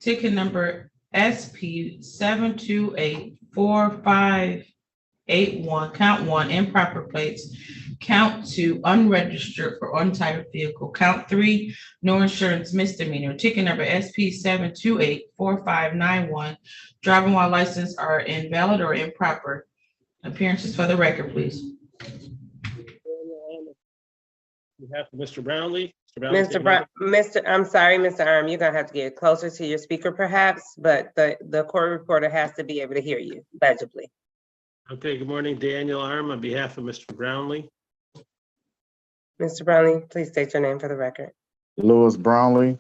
Ticket number SP 7284581, count one, improper plates. Count two, unregistered for untitled vehicle. Count three, no insurance misdemeanor. Ticket number SP 7284591, driving while license are invalid or improper. Appearances for the record, please. On behalf of Mr. Brownlee. I'm sorry, Mr. Arm, you're gonna have to get closer to your speaker perhaps, but the court reporter has to be able to hear you legibly. Okay, good morning, Daniel Arm on behalf of Mr. Brownlee. Mr. Brownlee, please state your name for the record. Louis Brownlee.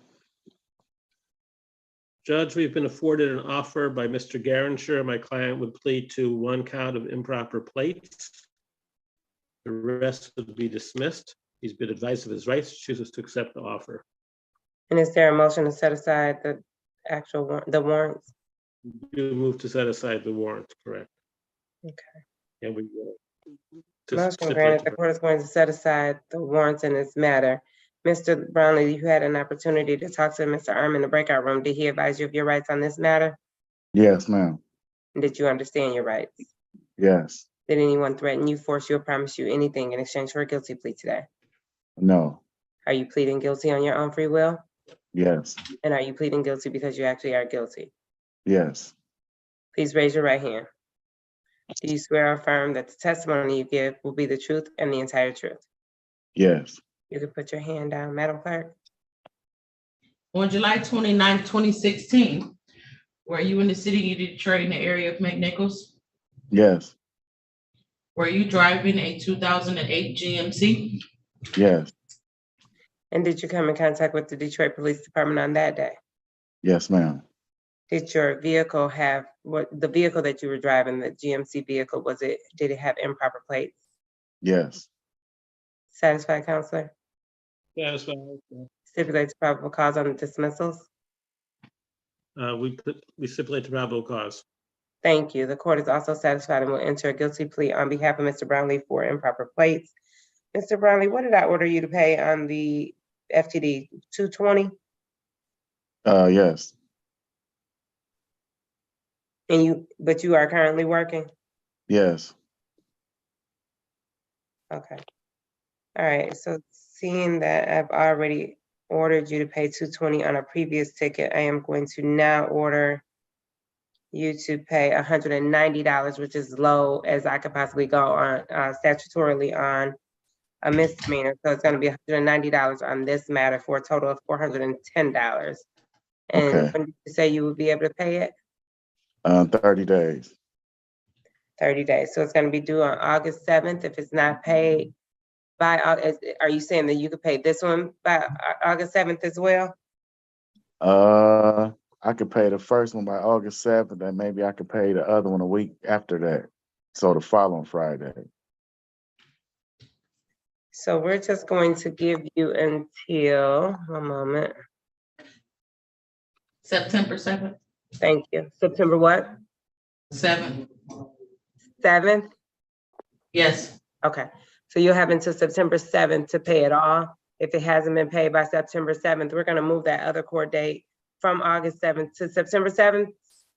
Judge, we've been afforded an offer by Mr. Garansher. My client would plead to one count of improper plates. The rest would be dismissed. He's been advised of his rights, chooses to accept the offer. And is there a motion to set aside the warrants? You move to set aside the warrant, correct? Okay. And we will. Motion granted. The court is going to set aside the warrants in this matter. Mr. Brownlee, you had an opportunity to talk to Mr. Arm in the breakout room. Did he advise you of your rights on this matter? Yes, ma'am. Did you understand your rights? Yes. Did anyone threaten you, force you, or promise you anything in exchange for a guilty plea today? No. Are you pleading guilty on your own free will? Yes. And are you pleading guilty because you actually are guilty? Yes. Please raise your right hand. Do you swear or affirm that the testimony you give will be the truth and the entire truth? Yes. You can put your hand down, Madam Clerk. On July 29, 2016, were you in the city of Detroit in the area of McNichols? Yes. Were you driving a 2008 GMC? Yes. And did you come in contact with the Detroit Police Department on that day? Yes, ma'am. Did your vehicle have, the vehicle that you were driving, the GMC vehicle, did it have improper plates? Yes. Satisfied, Counselor? Satisfied. Stipulates probable cause on the dismissals? We stipulate the probable cause. Thank you. The court is also satisfied and will enter a guilty plea on behalf of Mr. Brownlee for improper plates. Mr. Brownlee, what did I order you to pay on the FTD? $220? Yes. But you are currently working? Yes. Okay. All right, so seeing that I've already ordered you to pay $220 on a previous ticket, I am going to now order you to pay $190, which is low as I could possibly go on statutorily on a misdemeanor. So it's gonna be $190 on this matter for a total of $410. And Okay. when did you say you would be able to pay it? 30 days. 30 days. So it's gonna be due on August 7th. If it's not paid by August, are you saying that you could pay this one by August 7th as well? I could pay the first one by August 7th, and maybe I could pay the other one a week after that. So the following Friday. So we're just going to give you until, one moment. September 7th? Thank you. September what? 7th. 7th? Yes. Okay. So you'll have until September 7th to pay it all. If it hasn't been paid by September 7th, we're gonna move that other court date from August 7th to September 7th.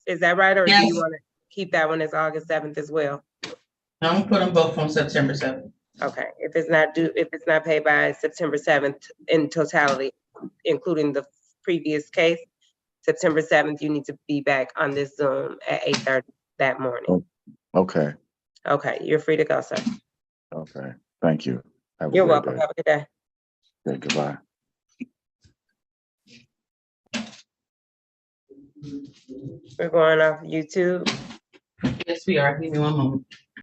Is that right? Or Yes. do you wanna keep that one as August 7th as well? I'm gonna put them both on September 7th. Okay. If it's not paid by September 7th in totality, including the previous case, September 7th, you need to be back on this Zoom at 8:30 that morning. Okay. Okay, you're free to go, sir. Okay. Thank you. Have a You're great welcome. day. Have a good day. Okay, goodbye. We're going off YouTube. Yes, we are. Give me one moment.